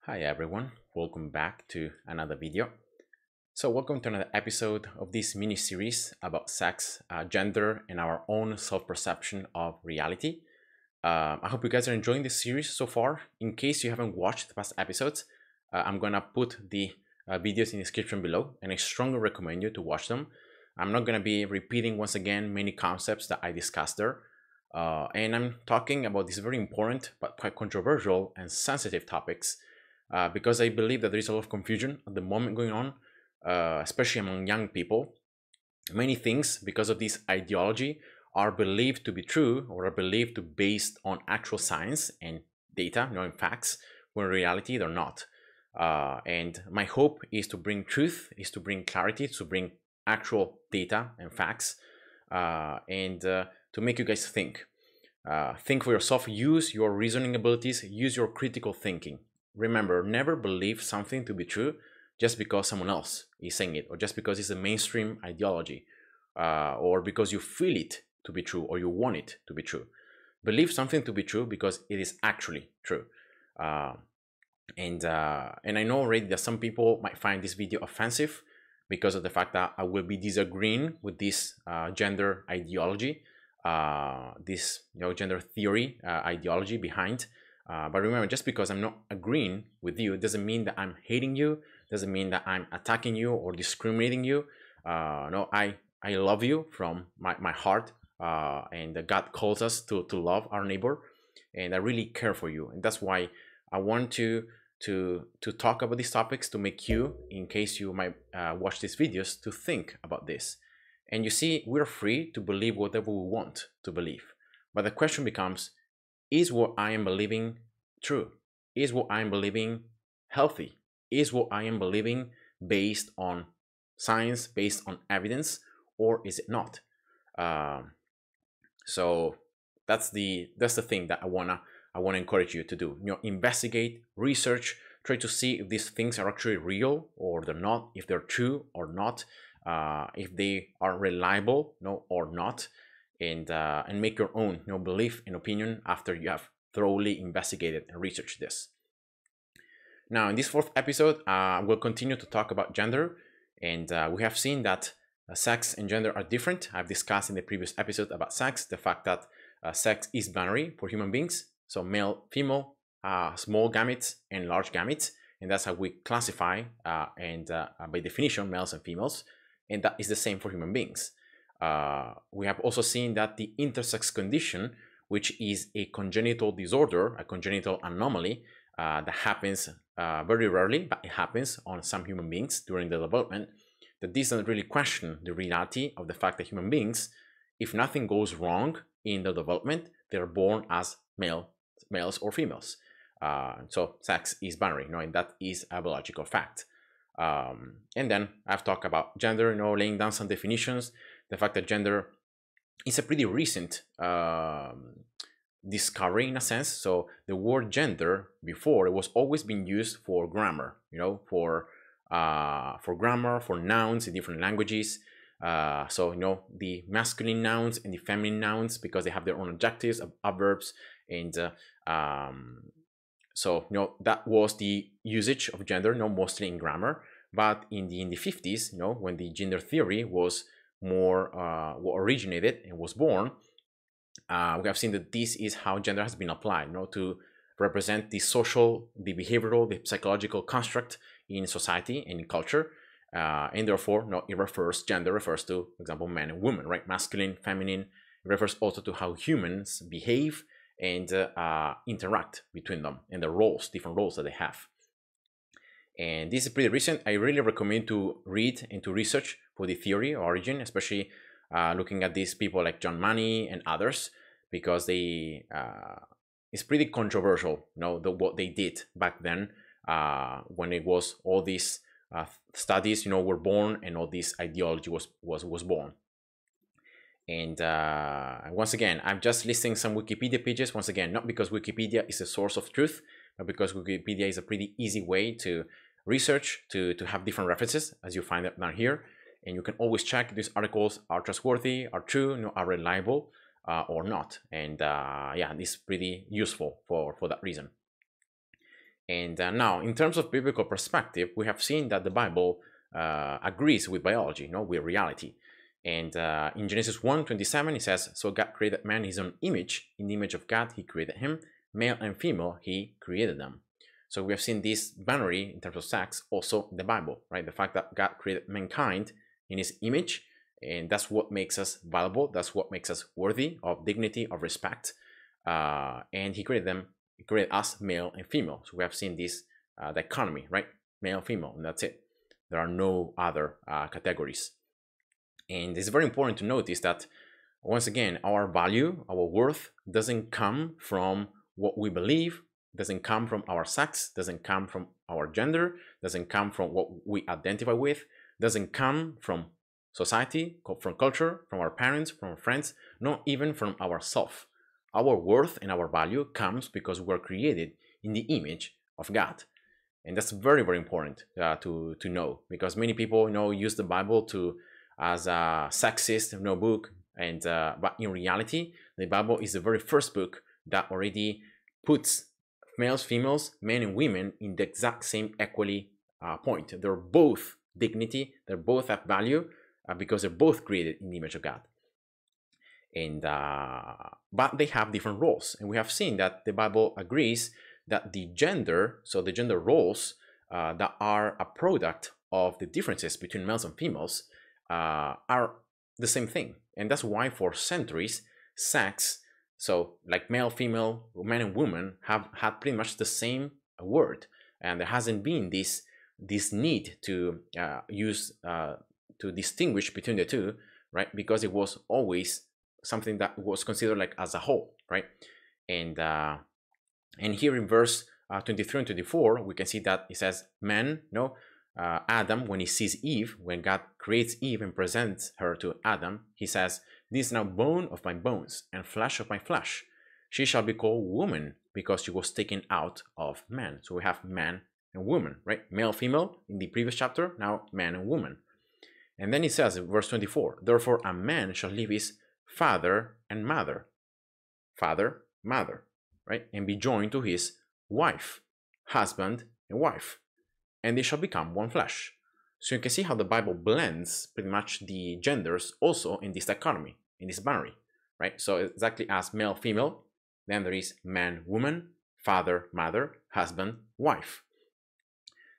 Hi everyone, welcome back to another video. So welcome to another episode of this mini series about sex, gender, and our own self-perception of reality. I hope you guys are enjoying this series so far. In case you haven't watched the past episodes, I'm gonna put the videos in the description below, and I strongly recommend you to watch them. I'm not gonna be repeating once again many concepts that I discussed there. And I'm talking about these very important but quite controversial and sensitive topics because I believe that there is a lot of confusion at the moment going on, especially among young people. Many things, because of this ideology, are believed to be true or are believed to be based on actual science and data, and facts, when in reality they're not. And my hope is to bring truth, is to bring clarity, to bring actual data and facts, and to make you guys think. Think for yourself, use your reasoning abilities, use your critical thinking. Remember, never believe something to be true just because someone else is saying it, or just because it's a mainstream ideology, or because you feel it to be true, or you want it to be true. Believe something to be true because it is actually true. And I know already that some people might find this video offensive because of the fact that I will be disagreeing with this gender ideology, this gender theory ideology behind. But remember, just because I'm not agreeing with you doesn't mean that I'm hating you, doesn't mean that I'm attacking you or discriminating you. No, I love you from my heart, and God calls us to love our neighbor, and I really care for you, and that's why I want to talk about these topics, to make you, in case you might watch these videos, to think about this. And you see, we're free to believe whatever we want to believe, but the question becomes, is what I am believing true? Is what I am believing healthy? Is what I am believing based on science, based on evidence, or is it not? So that's the thing that I wanna encourage you to do. Investigate, research, try to see if these things are actually real or they're not, if they're true or not, if they are reliable, or not, and make your own belief and opinion after you have thoroughly investigated and researched this. Now, in this fourth episode, we'll continue to talk about gender, and we have seen that sex and gender are different. I've discussed in the previous episode about sex, the fact that sex is binary for human beings, so male, female, small gametes and large gametes, and that's how we classify and by definition males and females, and that is the same for human beings. We have also seen that the intersex condition, which is a congenital disorder, a congenital anomaly that happens very rarely, but it happens on some human beings during the development, that this doesn't really question the reality of the fact that human beings, if nothing goes wrong in the development, they're born as males or females. So sex is binary, and that is a biological fact. And then I've talked about gender, laying down some definitions, the fact that gender is a pretty recent discovery in a sense. So the word gender before, it was always being used for grammar, for grammar, for nouns in different languages. So the masculine nouns and the feminine nouns, because they have their own adjectives, adverbs, and so that was the usage of gender, mostly in grammar. But in the 50s, when the gender theory was more originated and was born, we have seen that this is how gender has been applied, to represent the social, the behavioral, the psychological construct in society and in culture, and therefore, gender refers to, for example, man and woman, right? Masculine, feminine. It refers also to how humans behave and interact between them, and the roles, different roles that they have. And this is pretty recent. I really recommend to read and to research for the theory origin, especially looking at these people like John Money and others, because they it's pretty controversial, what they did back then, when it was all these studies, were born, and all this ideology was born. And once again, I'm just listing some Wikipedia pages, once again, not because Wikipedia is a source of truth, but because Wikipedia is a pretty easy way to research, to have different references, as you find it down here. And you can always check if these articles are trustworthy, are true, are reliable, or not. And yeah, this is pretty useful for that reason. And now, in terms of biblical perspective, we have seen that the Bible agrees with biology, with reality. And in Genesis 1:27, it says, "So God created man in his own image. In the image of God, he created him. Male and female, he created them." So we have seen this binary in terms of sex also in the Bible, right? The fact that God created mankind in his image, and that's what makes us valuable. That's what makes us worthy of dignity, of respect. And he created us male and female. So we have seen this dichotomy, right? Male, female, and that's it. There are no other categories. And it's very important to notice that, once again, our value, our worth doesn't come from what we believe, doesn't come from our sex, doesn't come from our gender, doesn't come from what we identify with, doesn't come from society, from culture, from our parents, from our friends, not even from ourselves. Our worth and our value comes because we're created in the image of God. And that's very, very important to know, because many people use the Bible as a sexist book, and but in reality, the Bible is the very first book that already puts males, females, men and women in the exact same equally point. They're both dignity, they both have value, because they're both created in the image of God. And but they have different roles, and we have seen that the Bible agrees that the gender roles that are a product of the differences between males and females are the same thing. And that's why for centuries, sex, so like male, female, man and woman, have had pretty much the same word, and there hasn't been this need to to distinguish between the two, right? Because it was always something that was considered like as a whole, right? And here in verse 23 and 24, we can see that it says, man, Adam, when he sees Eve, when God creates Eve and presents her to Adam, he says, "This is now bone of my bones and flesh of my flesh. She shall be called woman, because she was taken out of man." So we have man and woman, right? Male, female in the previous chapter, now man and woman. And then he says in verse 24, "Therefore a man shall leave his father and mother," father, mother, right? "And be joined to his wife," husband and wife, "and they shall become one flesh." So you can see how the Bible blends pretty much the genders also in this dichotomy, in this binary, right? So exactly as male, female, then there is man, woman, father, mother, husband, wife.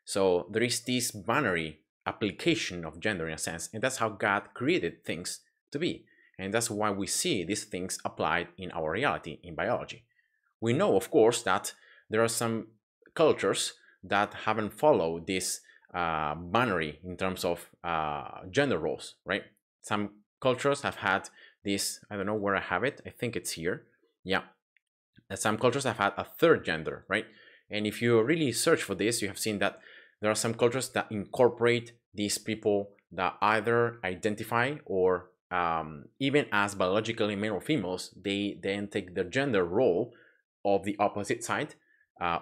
So there is this binary application of gender in a sense, and that's how God created things to be. And that's why we see these things applied in our reality, in biology. We know, of course, that there are some cultures that haven't followed this binary in terms of gender roles, right? Some cultures have had this, I don't know where I have it, I think it's here. Yeah, some cultures have had a third gender, right? And if you really search for this, you have seen that there are some cultures that incorporate these people that either identify or even as biologically male or females, they then take the gender role of the opposite side,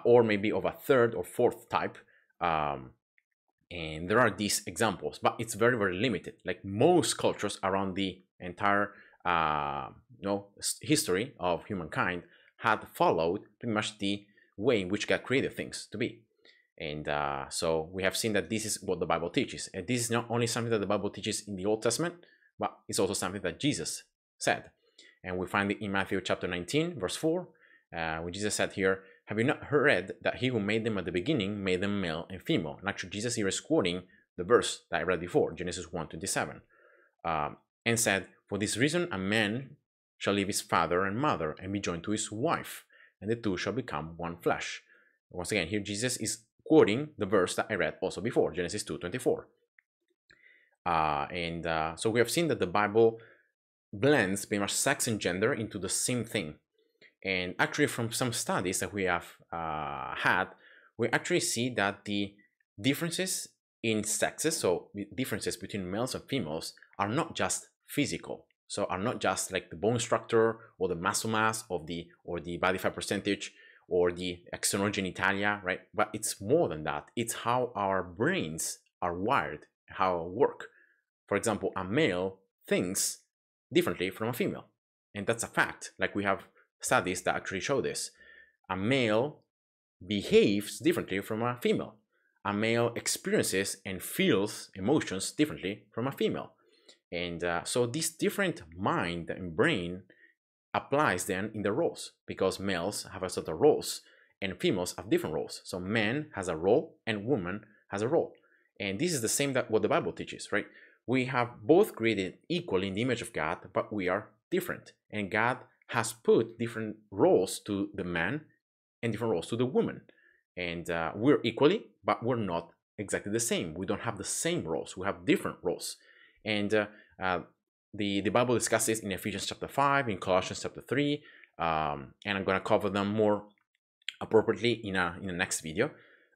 or maybe of a third or fourth type. And there are these examples, but it's very, very limited. Like most cultures around the entire history of humankind had followed pretty much the way in which God created things to be. And so we have seen that this is what the Bible teaches. And this is not only something that the Bible teaches in the Old Testament, but it's also something that Jesus said. And we find it in Matthew chapter 19, verse 4, when Jesus said here, "Have you not read that he who made them at the beginning made them male and female?" And actually, Jesus here is quoting the verse that I read before, Genesis 1:27, and said, "For this reason, a man shall leave his father and mother and be joined to his wife, and the two shall become one flesh." Once again, here Jesus is quoting the verse that I read also before, Genesis 2:24. So we have seen that the Bible blends pretty much sex and gender into the same thing. And actually, from some studies that we have had, we actually see that the differences in sexes, so the differences between males and females, are not just physical. So are not just like the bone structure or the muscle mass of or the body fat percentage or the external genitalia, right? But it's more than that. It's how our brains are wired, how we work. For example, a male thinks differently from a female, and that's a fact. Like we have studies that actually show this. A male behaves differently from a female. A male experiences and feels emotions differently from a female. And so this different mind and brain applies then in the roles, because males have a set of roles and females have different roles. So man has a role and woman has a role. And this is the same that what the Bible teaches, right? We have both created equally in the image of God, but we are different. And God has put different roles to the man and different roles to the woman. And we're equally, but we're not exactly the same. We don't have the same roles. We have different roles. And the Bible discusses in Ephesians chapter 5, in Colossians chapter 3, and I'm going to cover them more appropriately in the next video.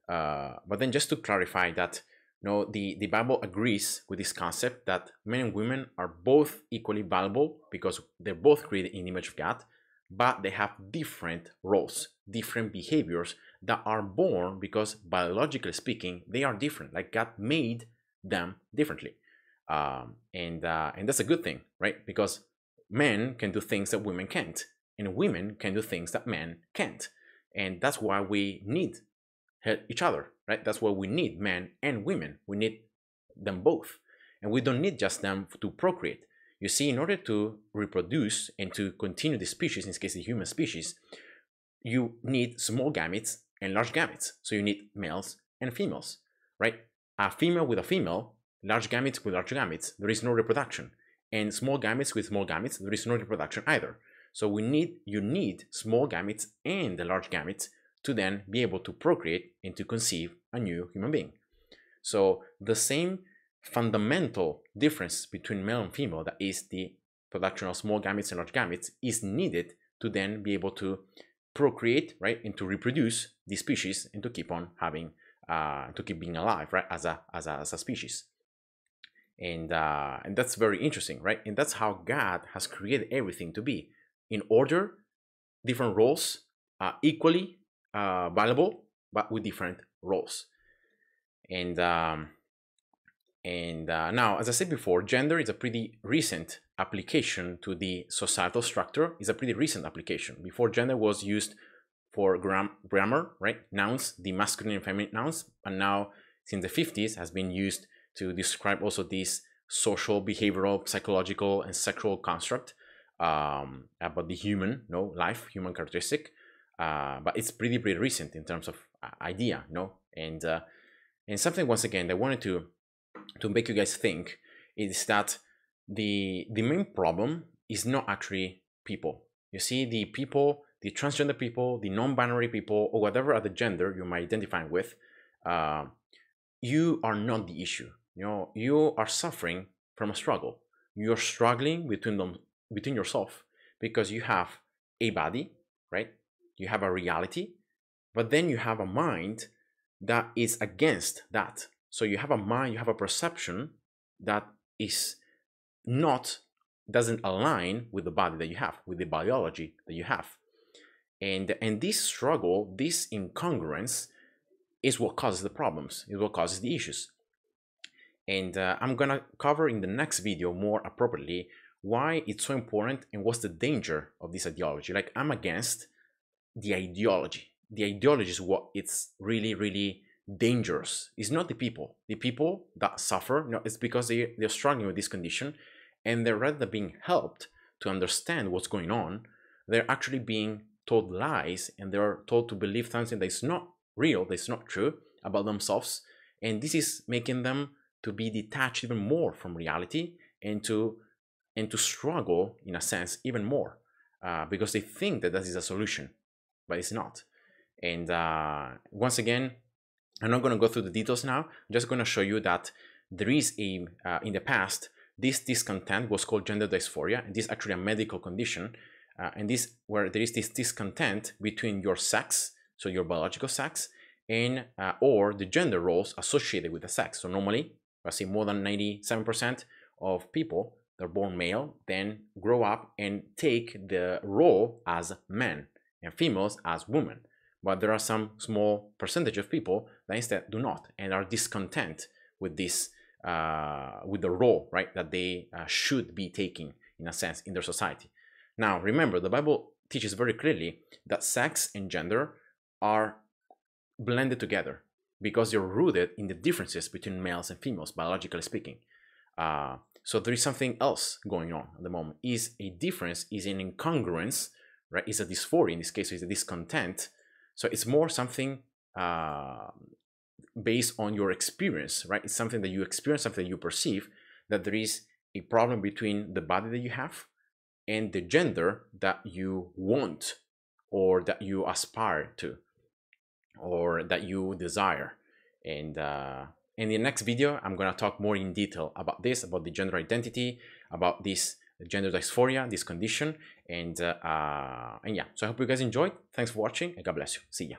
But then just to clarify that, the Bible agrees with this concept that men and women are both equally valuable because they're both created in the image of God, but they have different roles, different behaviors that are born because biologically speaking, they are different. Like God made them differently. And that's a good thing, right? Because men can do things that women can't, and women can do things that men can't. And that's why we need each other, right? That's why we need men and women. We need them both. And we don't need just them to procreate. You see, in order to reproduce and to continue the species, in this case the human species, you need small gametes and large gametes. So you need males and females, right? A female with a female, large gametes with large gametes, there is no reproduction. And small gametes with small gametes, there is no reproduction either. So you need small gametes and the large gametes to then be able to procreate and to conceive a new human being. So the same fundamental difference between male and female, that is the production of small gametes and large gametes, is needed to then be able to procreate, right, and to reproduce the species and to keep on having, to keep being alive, right, as a species. And that's very interesting, right? And that's how God has created everything to be in order, different roles, equally valuable, but with different roles. And now, as I said before, gender is a pretty recent application to the societal structure. It's a pretty recent application. Before, gender was used for grammar, right? Nouns, the masculine and feminine nouns, and now since the 50s has been used to describe also this social, behavioral, psychological, and sexual construct about the human, life, human characteristic. But it's pretty recent in terms of idea, and something, once again, I wanted to make you guys think is that the main problem is not actually people. You see, the people, the transgender people, the non-binary people, or whatever other gender you might identify with, you are not the issue. You are suffering from a struggle. You're struggling between yourself because you have a body, right? You have a reality, but then you have a mind that is against that. So you have a mind, you have a perception that doesn't align with the body that you have, with the biology that you have. And this struggle, this incongruence, is what causes the problems, is what causes the issues. And I'm gonna cover in the next video more appropriately why it's so important and what's the danger of this ideology. Like, I'm against the ideology. The ideology is what it's really, really dangerous. It's not the people. The people that suffer, it's because they're struggling with this condition, and they're rather than being helped to understand what's going on, they're actually being told lies, and they're told to believe something that's not real, that's not true about themselves, and this is making them to be detached even more from reality and to struggle, in a sense, even more because they think that is a solution, but it's not. And once again, I'm not going to go through the details now. I'm just going to show you that there is in the past, this discontent was called gender dysphoria, and this is actually a medical condition, and this where there is this discontent between your sex, so your biological sex, and or the gender roles associated with the sex. So normally, I say more than 97% of people that are born male then grow up and take the role as men, and females as women. But there are some small percentage of people that instead do not and are discontent with this, with the role, right, that they should be taking, in a sense, in their society. Now, remember, the Bible teaches very clearly that sex and gender are blended together because you're rooted in the differences between males and females, biologically speaking. So there is something else going on at the moment. Is a difference, is an incongruence, right? Is a dysphoria, in this case, is a discontent. So it's more something based on your experience, right? It's something that you experience, something that you perceive, that there is a problem between the body that you have and the gender that you want or that you aspire to or that you desire. And in the next video, I'm going to talk more in detail about this, about the gender identity, about this gender dysphoria, this condition. And yeah, so I hope you guys enjoyed. Thanks for watching and God bless you. See ya.